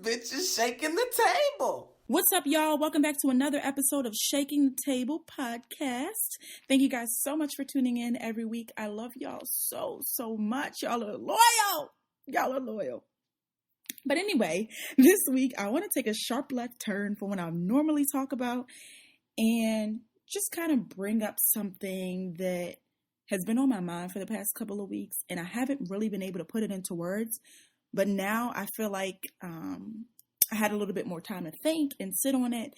bitch is shaking the table. What's up, y'all? Welcome back to another episode of Shaking the Table podcast. Thank you guys so much for tuning in every week. I love y'all so much. Y'all are loyal. But anyway, this week I want to take a sharp left turn from what I normally talk about and just kind of bring up something that has been on my mind for the past couple of weeks, and I haven't really been able to put it into words. But now I feel like I had a little bit more time to think and sit on it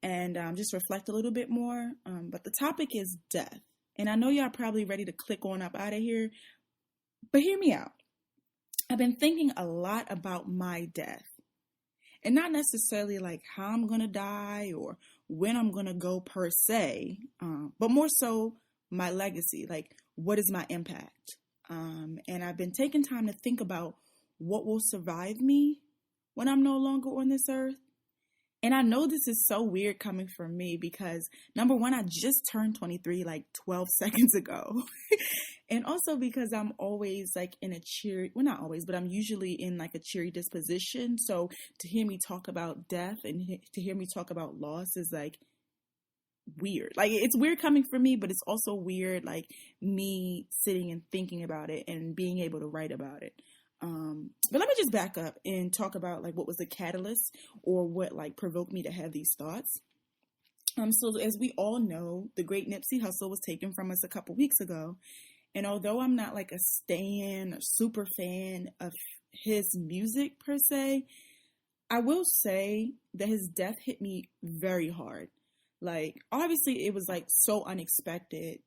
and just reflect a little bit more. But the topic is death. And I know y'all probably ready to click on up out of here, but hear me out. I've been thinking a lot about my death, and not necessarily like how I'm going to die or when I'm going to go per se, but more so my legacy, like what is my impact? And I've been taking time to think about what will survive me when I'm no longer on this earth. And I know this is so weird coming from me because, number one, I just turned 23 like 12 seconds ago. And also because I'm always like in a cheery, well, not always, but I'm usually in like a cheery disposition. So to hear me talk about death and to hear me talk about loss is like weird. Like it's weird coming from me, but it's also weird like me sitting and thinking about it and being able to write about it. But let me just back up and talk about like what was the catalyst or what like provoked me to have these thoughts. So as we all know, the great Nipsey Hussle was taken from us a couple weeks ago. And although I'm not like a stan or super fan of his music per se, I will say that his death hit me very hard. Like, obviously it was like so unexpected.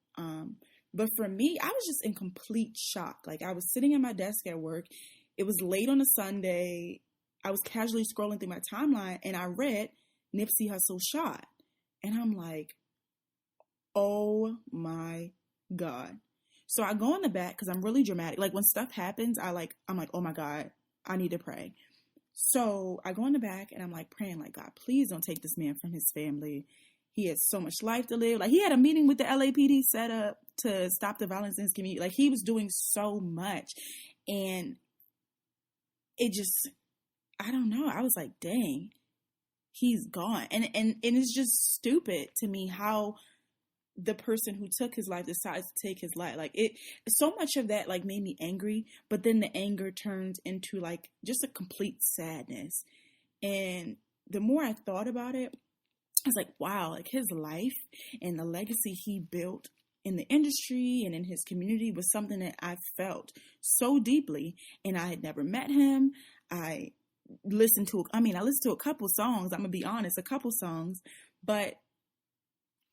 But for me, I was just in complete shock. Like, I was sitting at my desk at work. It was late on a Sunday. I was casually scrolling through my timeline, and I read Nipsey Hussle shot. And I'm like, oh my God. So I go in the back because I'm really dramatic. Like, when stuff happens, I'm like, oh my God, I need to pray. So I go in the back, and I'm like praying, like, God, please don't take this man from his family. He has so much life to live. Like, he had a meeting with the LAPD set up to stop the violence in his community. Like, he was doing so much. And it just, I don't know. I was like, dang, he's gone. And it's just stupid to me how the person who took his life decides to take his life. Like, so much of that, like, made me angry. But then the anger turned into, like, just a complete sadness. And the more I thought about it, I was like, wow, like his life and the legacy he built in the industry and in his community was something that I felt so deeply. And I had never met him. I listened to a couple songs. I'm going to be honest, a couple songs. But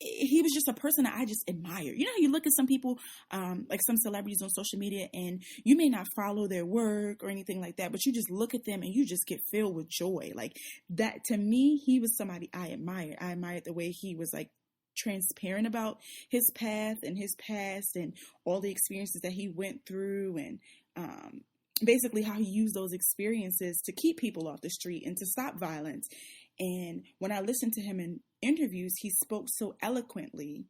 he was just a person that I just admire. You know how you look at some people, like some celebrities on social media, and you may not follow their work or anything like that, but you just look at them and you just get filled with joy. Like that, to me, he was somebody I admired. I admired the way he was like transparent about his path and his past and all the experiences that he went through, and basically how he used those experiences to keep people off the street and to stop violence. And when I listened to him in interviews, he spoke so eloquently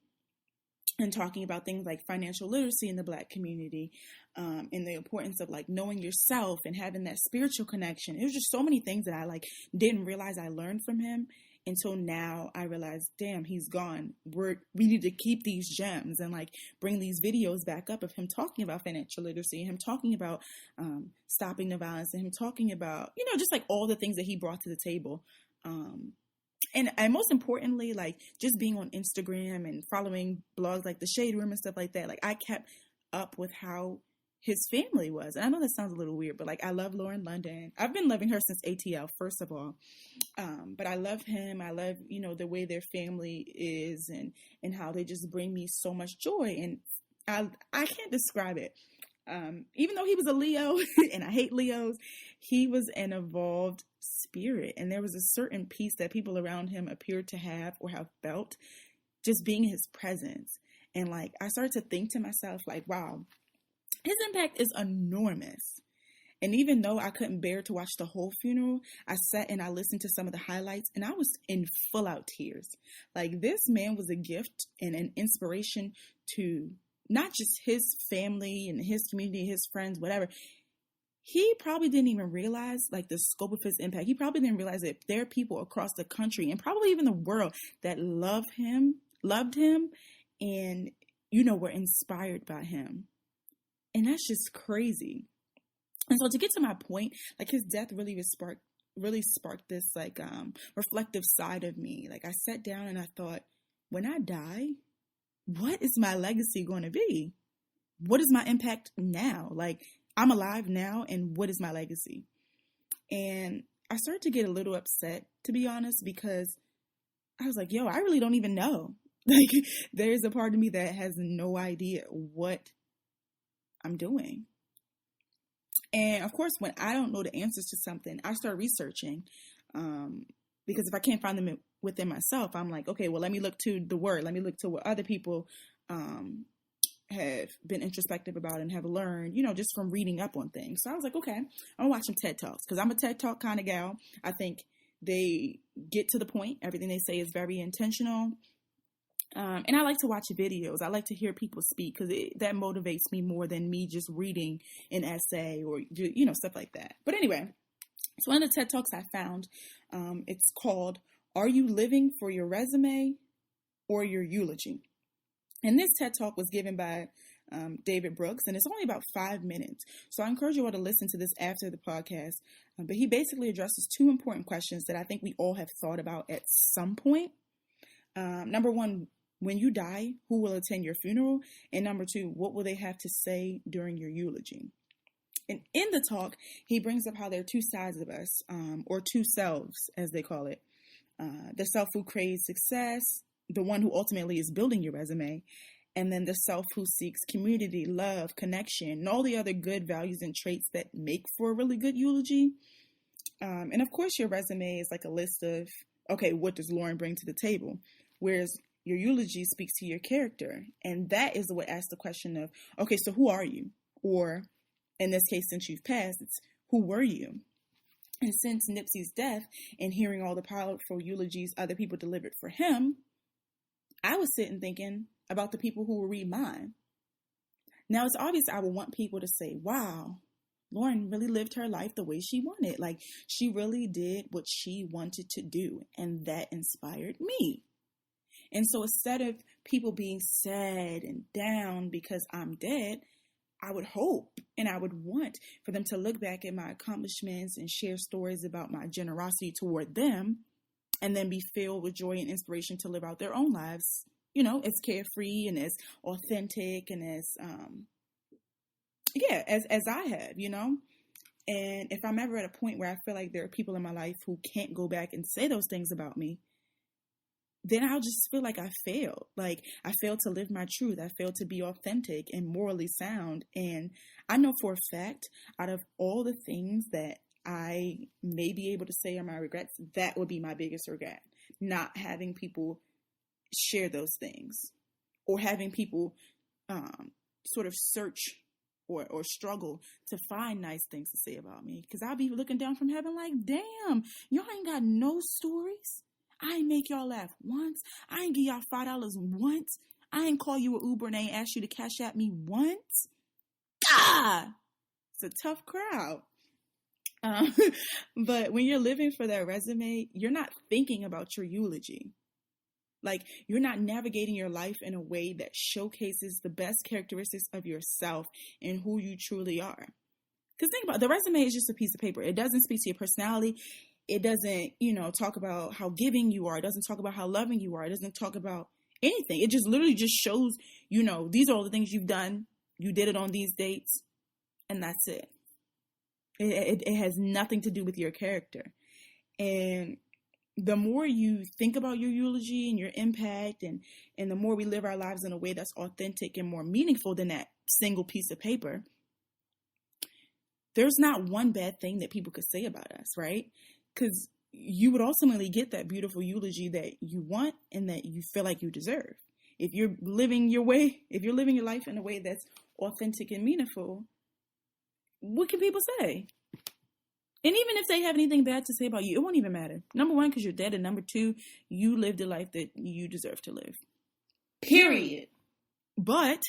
and talking about things like financial literacy in the Black community, and the importance of like knowing yourself and having that spiritual connection. It was just so many things that I like didn't realize I learned from him until now. I realized, damn, he's gone. We need to keep these gems and like bring these videos back up of him talking about financial literacy, him talking about stopping the violence, and him talking about, you know, just like all the things that he brought to the table. And most importantly, like just being on Instagram and following blogs like The Shade Room and stuff like that. Like I kept up with how his family was. And I know that sounds a little weird, but like I love Lauren London. I've been loving her since ATL, first of all. But I love him. I love, you know, the way their family is and how they just bring me so much joy. And I can't describe it. Even though he was a Leo and I hate Leos, he was an evolved spirit. And there was a certain peace that people around him appeared to have or have felt just being in his presence. And like, I started to think to myself, like, wow, his impact is enormous. And even though I couldn't bear to watch the whole funeral, I sat and I listened to some of the highlights and I was in full out tears. Like, this man was a gift and an inspiration to not just his family and his community, his friends, whatever. he probably didn't even realize like the scope of his impact. He probably didn't realize that there are people across the country and probably even the world that loved him, and, were inspired by him. And that's just crazy. And so to get to my point, like his death really sparked this like reflective side of me. Like I sat down and I thought, when I die, what is my legacy going to be? What is my impact now? Like I'm alive now, and what is my legacy? And I started to get a little upset, to be honest, because I was like, I really don't even know. Like there's a part of me that has no idea what I'm doing. And of course, when I don't know the answers to something, I start researching, because if I can't find them within myself, I'm like, okay, well, let me look to the word. Let me look to what other people have been introspective about and have learned, just from reading up on things. So I was like, okay, I'm gonna watch some TED Talks, because I'm a TED Talk kind of gal. I think they get to the point. Everything they say is very intentional. And I like to watch videos. I like to hear people speak, because that motivates me more than me just reading an essay or, stuff like that. But anyway, so one of the TED Talks I found, it's called, "Are You Living for Your Resume or Your Eulogy?" And this TED Talk was given by David Brooks, and it's only about 5 minutes. So I encourage you all to listen to this after the podcast. But he basically addresses two important questions that I think we all have thought about at some point. Number one, when you die, who will attend your funeral? And number two, what will they have to say during your eulogy? And in the talk, he brings up how there are two sides of us, or two selves, as they call it. The self who craves success, the one who ultimately is building your resume, and then the self who seeks community, love, connection, and all the other good values and traits that make for a really good eulogy. And of course, your resume is like a list of, okay, what does Lauren bring to the table? Whereas your eulogy speaks to your character. And that is what asks the question of, okay, so who are you? Or in this case, since you've passed, it's who were you? And since Nipsey's death and hearing all the powerful eulogies other people delivered for him, I was sitting thinking about the people who will read mine. Now, it's obvious I would want people to say, wow, Lauren really lived her life the way she wanted. Like, she really did what she wanted to do. And that inspired me. And so instead of people being sad and down because I'm dead, I would hope and I would want for them to look back at my accomplishments and share stories about my generosity toward them, and then be filled with joy and inspiration to live out their own lives, as carefree and as authentic and as I have, And if I'm ever at a point where I feel like there are people in my life who can't go back and say those things about me, then I'll just feel like I failed. Like I failed to live my truth. I failed to be authentic and morally sound. And I know for a fact, out of all the things that I may be able to say are my regrets, that would be my biggest regret. Not having people share those things, or having people sort of search or struggle to find nice things to say about me. Because I'll be looking down from heaven like, damn, y'all ain't got no stories. I ain't make y'all laugh once. I ain't give y'all $5 once. I ain't call you an Uber and I ain't ask you to cash at me once. God, it's a tough crowd. But when you're living for that resume, you're not thinking about your eulogy. Like, you're not navigating your life in a way that showcases the best characteristics of yourself and who you truly are. Because think about it, the resume is just a piece of paper. It doesn't speak to your personality. It doesn't, talk about how giving you are. It doesn't talk about how loving you are. It doesn't talk about anything. It just literally just shows, these are all the things you've done. You did it on these dates, and that's it. It has nothing to do with your character. And the more you think about your eulogy and your impact, and the more we live our lives in a way that's authentic and more meaningful than that single piece of paper, there's not one bad thing that people could say about us, right? Because you would ultimately get that beautiful eulogy that you want and that you feel like you deserve. If you're living your life in a way that's authentic and meaningful, what can people say? And even if they have anything bad to say about you, it won't even matter. Number one, because you're dead. And number two, you lived a life that you deserve to live. Period. But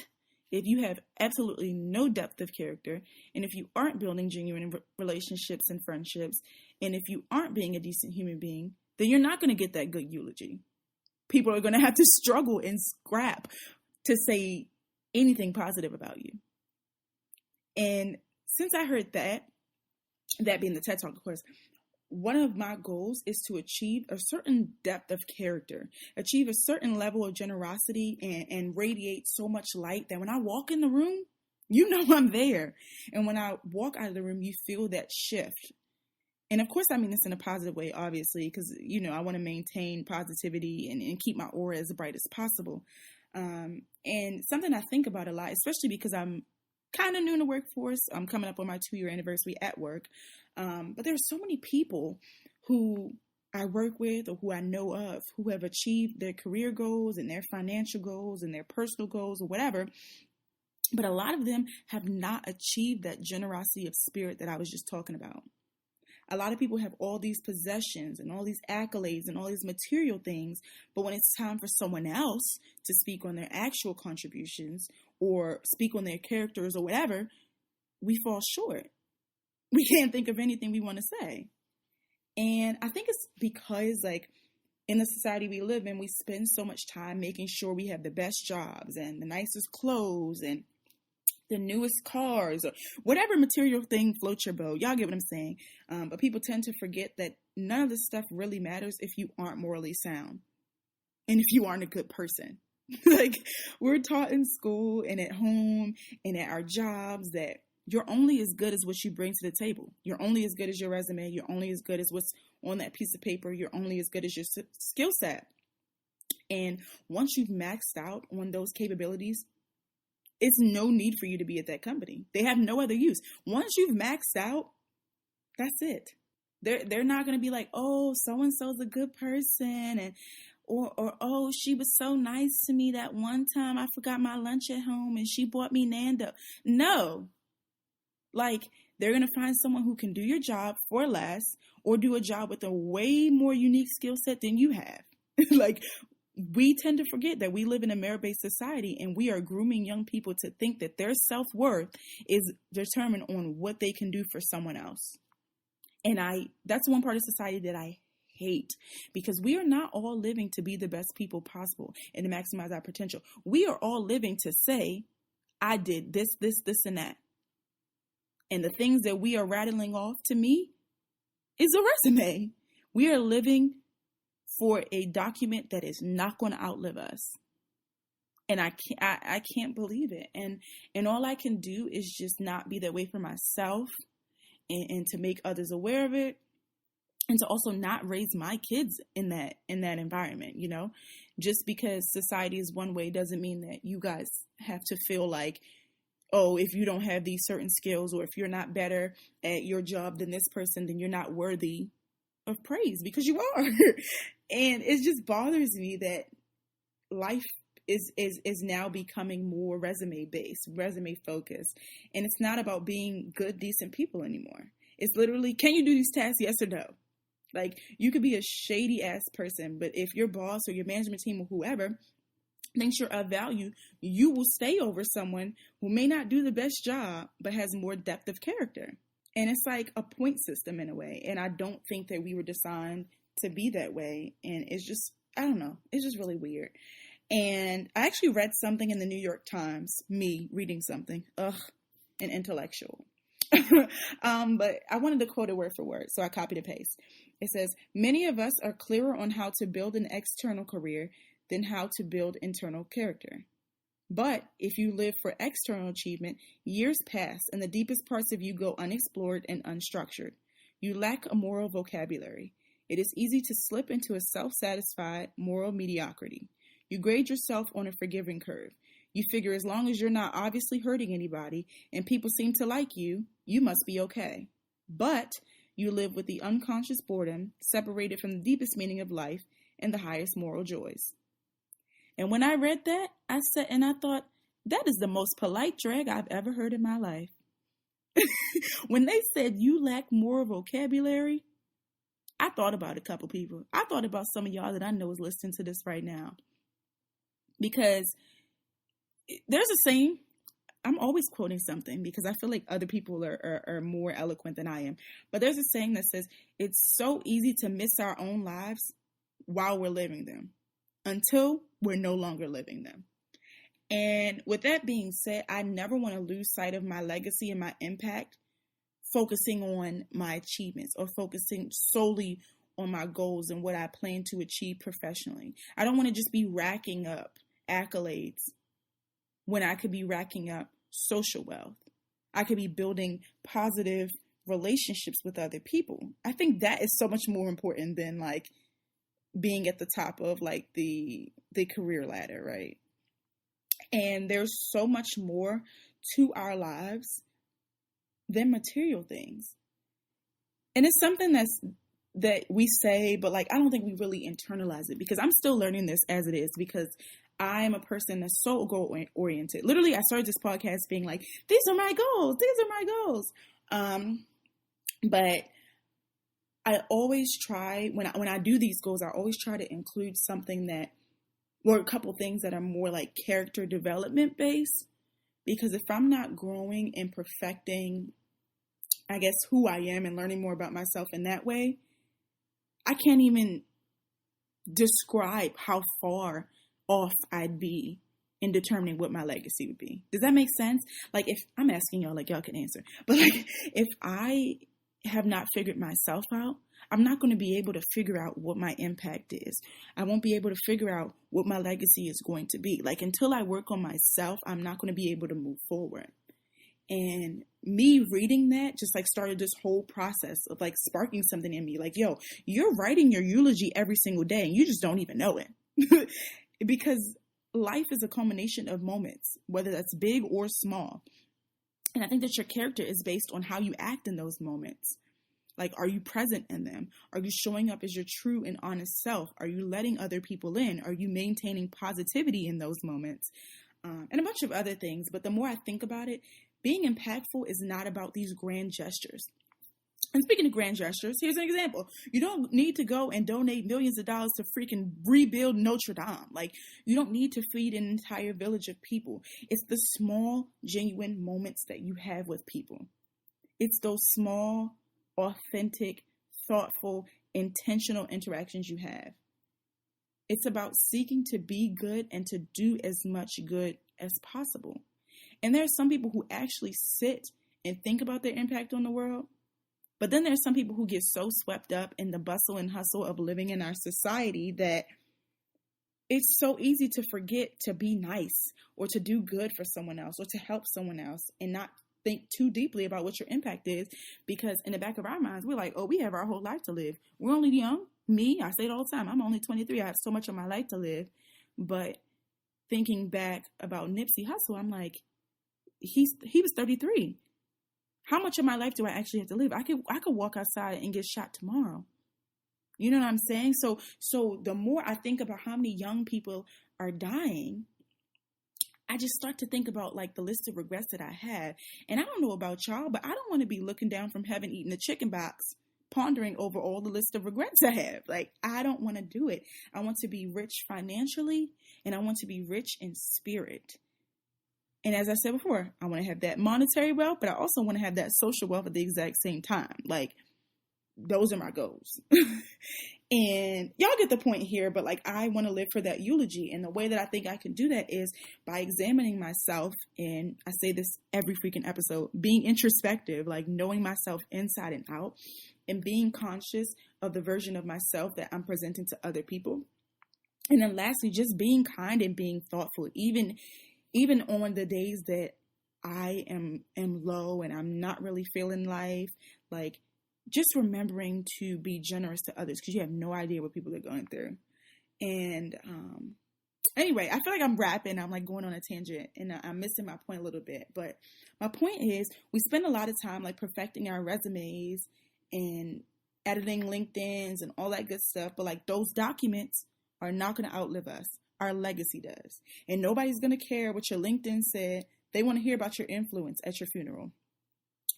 if you have absolutely no depth of character, and if you aren't building genuine relationships and friendships, and if you aren't being a decent human being, then you're not going to get that good eulogy. People are going to have to struggle and scrap to say anything positive about you. And since I heard that being the TED Talk, of course, one of my goals is to achieve a certain depth of character, achieve a certain level of generosity, and radiate so much light that when I walk in the room, you know I'm there. And when I walk out of the room, you feel that shift. And of course, I mean this in a positive way, obviously, because, you know, I want to maintain positivity and keep my aura as bright as possible. And something I think about a lot, especially because I'm kind of new in the workforce. I'm coming up on my 2-year anniversary at work. But there's so many people who I work with or who I know of who have achieved their career goals and their financial goals and their personal goals or whatever. But a lot of them have not achieved that generosity of spirit that I was just talking about. A lot of people have all these possessions and all these accolades and all these material things, but when it's time for someone else to speak on their actual contributions or speak on their characters or whatever, we fall short. We can't think of anything we want to say. And I think it's because, like, in the society we live in, we spend so much time making sure we have the best jobs and the nicest clothes and the newest cars or whatever material thing floats your boat. Y'all get what I'm saying? But people tend to forget that none of this stuff really matters if you aren't morally sound and if you aren't a good person. Like, we're taught in school and at home and at our jobs that you're only as good as what you bring to the table. You're only as good as your resume. You're only as good as what's on that piece of paper. You're only as good as your skill set. And once you've maxed out on those capabilities, it's no need for you to be at that company. They have no other use. Once you've maxed out, that's it. They're not going to be like, oh, so-and-so's a good person. And or, oh, she was so nice to me that one time I forgot my lunch at home and she bought me Nando. No. Like, they're going to find someone who can do your job for less or do a job with a way more unique skill set than you have. Like, we tend to forget that we live in a merit-based society and we are grooming young people to think that their self-worth is determined on what they can do for someone else. And that's one part of society that I hate, because we are not all living to be the best people possible and to maximize our potential. We are all living to say, I did this, and that. And the things that we are rattling off, to me, is a resume. We are living for a document that is not going to outlive us. And I can't believe it. And all I can do is just not be that way for myself and to make others aware of it. And to also not raise my kids in that environment, you know. Just because society is one way doesn't mean that you guys have to feel like, oh, if you don't have these certain skills or if you're not better at your job than this person, then you're not worthy of praise, because you are. And it just bothers me that life is now becoming more resume based, resume focused. And it's not about being good, decent people anymore. It's literally, can you do these tasks? Yes or no? Like, you could be a shady ass person, but if your boss or your management team or whoever thinks you're of value, you will stay over someone who may not do the best job, but has more depth of character. And it's like a point system in a way. And I don't think that we were designed to be that way. And it's just, I don't know, it's just really weird. And I actually read something in the New York Times, me reading something, an intellectual. But I wanted to quote it word for word, so I copied and paste. It says, many of us are clearer on how to build an external career than how to build internal character. But if you live for external achievement, years pass and the deepest parts of you go unexplored and unstructured. You lack a moral vocabulary. It is easy to slip into a self-satisfied moral mediocrity. You grade yourself on a forgiving curve. You figure as long as you're not obviously hurting anybody and people seem to like you, you must be okay. But you live with the unconscious boredom, separated from the deepest meaning of life and the highest moral joys. And when I read that, I thought, that is the most polite drag I've ever heard in my life. When they said you lack moral vocabulary, I thought about a couple people. I thought about some of y'all that I know is listening to this right now. Because there's a saying, I'm always quoting something because I feel like other people are more eloquent than I am. But there's a saying that says, it's so easy to miss our own lives while we're living them until we're no longer living them. And with that being said, I never want to lose sight of my legacy and my impact, focusing on my achievements or focusing solely on my goals and what I plan to achieve professionally. I don't want to just be racking up accolades when I could be racking up social wealth. I could be building positive relationships with other people. I think that is so much more important than like being at the top of like the career ladder, right? And there's so much more to our lives than material things. And it's something that we say, but like I don't think we really internalize it, because I'm still learning this as it is, because I am a person that's so goal oriented. Literally, I started this podcast being like, these are my goals. These are my goals. But I always try, when I do these goals, I always try to include something that, or a couple things that are more like character development based. Because if I'm not growing and perfecting, I guess, who I am and learning more about myself in that way, I can't even describe how far off I'd be in determining what my legacy would be. Does that make sense? Like, if I'm asking y'all, like y'all can answer, but like if I have not figured myself out, I'm not going to be able to figure out what my impact is. I won't be able to figure out what my legacy is going to be. Like, until I work on myself, I'm not going to be able to move forward. And me reading that just like started this whole process of like sparking something in me. Like, yo, you're writing your eulogy every single day and you just don't even know it. Because life is a culmination of moments, whether that's big or small. And I think that your character is based on how you act in those moments. Like, are you present in them? Are you showing up as your true and honest self? Are you letting other people in? Are you maintaining positivity in those moments? And a bunch of other things. But the more I think about it, being impactful is not about these grand gestures. And speaking of grand gestures, here's an example. You don't need to go and donate millions of dollars to freaking rebuild Notre Dame. Like, you don't need to feed an entire village of people. It's the small, genuine moments that you have with people. It's those small, authentic, thoughtful, intentional interactions you have. It's about seeking to be good and to do as much good as possible. And there are some people who actually sit and think about their impact on the world. But then there's some people who get so swept up in the bustle and hustle of living in our society that it's so easy to forget to be nice or to do good for someone else or to help someone else and not think too deeply about what your impact is. Because in the back of our minds, we're like, oh, we have our whole life to live. We're only young. Me, I say it all the time. I'm only 23. I have so much of my life to live. But thinking back about Nipsey Hussle, I'm like, he was 33. How much of my life do I actually have to live? I could walk outside and get shot tomorrow. You know what I'm saying? So the more I think about how many young people are dying, I just start to think about like the list of regrets that I have. And I don't know about y'all, but I don't want to be looking down from heaven eating a chicken box, pondering over all the list of regrets I have. Like, I don't want to do it. I want to be rich financially, and I want to be rich in spirit. And as I said before, I want to have that monetary wealth, but I also want to have that social wealth at the exact same time. Like, those are my goals. And y'all get the point here, but like, I want to live for that eulogy. And the way that I think I can do that is by examining myself. And I say this every freaking episode, being introspective, like knowing myself inside and out, and being conscious of the version of myself that I'm presenting to other people. And then lastly, just being kind and being thoughtful, even on the days that I am low and I'm not really feeling life, like just remembering to be generous to others, because you have no idea what people are going through. And anyway, I feel like I'm rapping. I'm like going on a tangent and I'm missing my point a little bit. But my point is, we spend a lot of time like perfecting our resumes and editing LinkedIn's and all that good stuff. But like, those documents are not going to outlive us. Our legacy does. And nobody's going to care what your LinkedIn said. They want to hear about your influence at your funeral.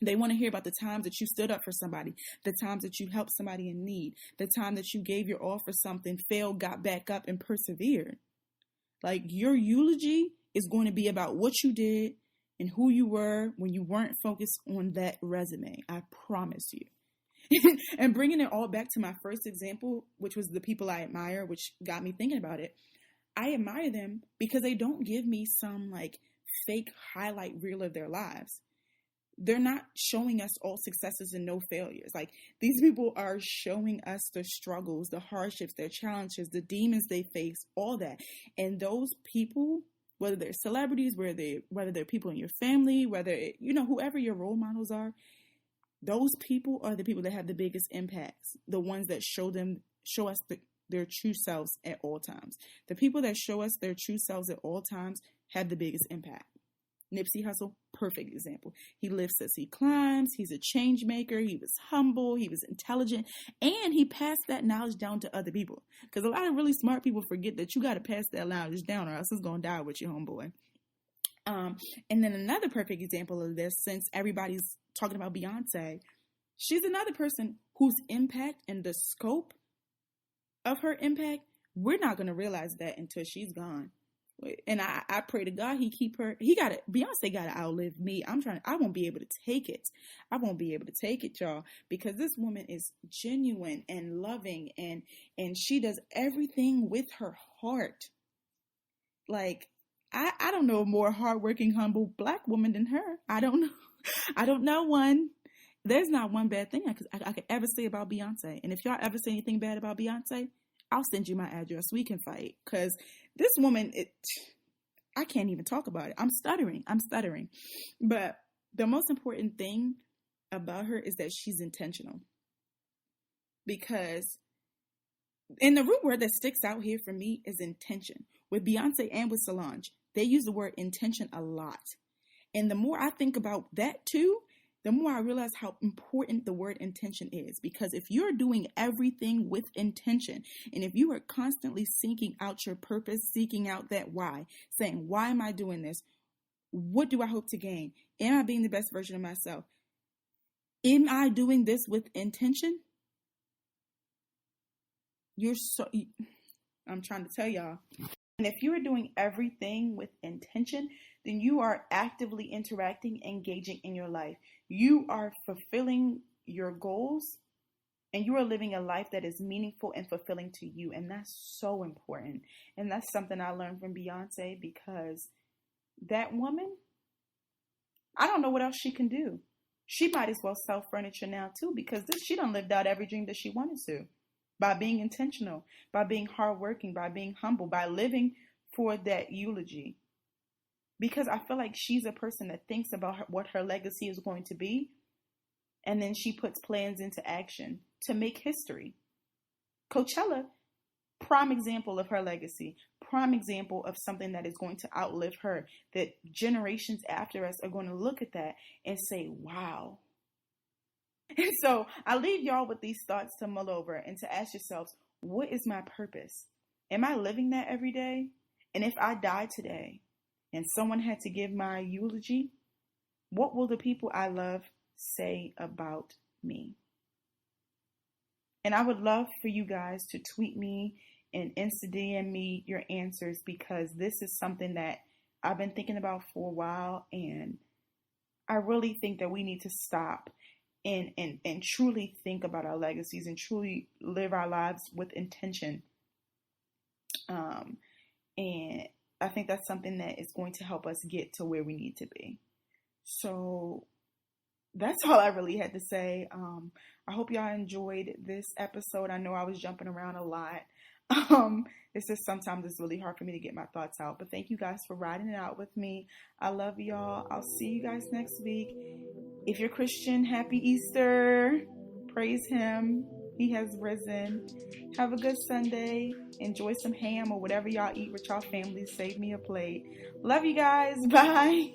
They want to hear about the times that you stood up for somebody, the times that you helped somebody in need, the time that you gave your all for something, failed, got back up, and persevered. Like, your eulogy is going to be about what you did and who you were when you weren't focused on that resume. I promise you. And bringing it all back to my first example, which was the people I admire, which got me thinking about it. I admire them because they don't give me some like fake highlight reel of their lives. They're not showing us all successes and no failures. Like, these people are showing us the struggles, the hardships, their challenges, the demons they face, all that. And those people, whether they're celebrities, whether they're people in your family, whether, whoever your role models are, those people are the people that have the biggest impacts. The ones that show us their true selves at all times. The people that show us their true selves at all times have the biggest impact. Nipsey Hussle, perfect example. He lifts as he climbs. He's a change maker. He was humble. He was intelligent. And he passed that knowledge down to other people. Because a lot of really smart people forget that you got to pass that knowledge down or else it's going to die with your homeboy. And then another perfect example of this, since everybody's talking about Beyonce, she's another person whose impact and the scope of her impact, we're not going to realize that until she's gone. And I pray to God he keep her. Beyonce got to outlive me. I won't be able to take it. I won't be able to take it, y'all, because this woman is genuine and loving, and she does everything with her heart. Like, I don't know a more hardworking, humble Black woman than her. I don't know one. There's not one bad thing I could ever say about Beyonce. And if y'all ever say anything bad about Beyonce, I'll send you my address. We can fight. Because this woman, I can't even talk about it. I'm stuttering. But the most important thing about her is that she's intentional. Because, and the root word that sticks out here for me is intention. With Beyonce and with Solange, they use the word intention a lot. And the more I think about that too, the more I realize how important the word intention is. Because if you're doing everything with intention, and if you are constantly seeking out your purpose, seeking out that why, saying, why am I doing this? What do I hope to gain? Am I being the best version of myself? Am I doing this with intention? I'm trying to tell y'all. And if you are doing everything with intention, then you are actively interacting, engaging in your life. You are fulfilling your goals, and you are living a life that is meaningful and fulfilling to you. And that's so important. And that's something I learned from Beyonce, because that woman, I don't know what else she can do. She might as well sell furniture now too, because she done lived out every dream that she wanted to. By being intentional, by being hardworking, by being humble, by living for that eulogy. Because I feel like she's a person that thinks about what her legacy is going to be, and then she puts plans into action to make history. Coachella, prime example of her legacy, prime example of something that is going to outlive her, that generations after us are going to look at that and say, wow. And so I leave y'all with these thoughts to mull over and to ask yourselves, what is my purpose? Am I living that every day? And if I die today and someone had to give my eulogy, what will the people I love say about me? And I would love for you guys to tweet me and Insta DM me your answers, because this is something that I've been thinking about for a while, and I really think that we need to stop and truly think about our legacies and truly live our lives with intention. And I think that's something that is going to help us get to where we need to be. So that's all I really had to say. I hope y'all enjoyed this episode. I know I was jumping around a lot. It's just sometimes it's really hard for me to get my thoughts out. But thank you guys for riding it out with me. I love y'all. I'll see you guys next week. If you're Christian, happy Easter. Praise him. He has risen. Have a good Sunday. Enjoy some ham or whatever y'all eat with y'all families. Save me a plate. Love you guys. Bye.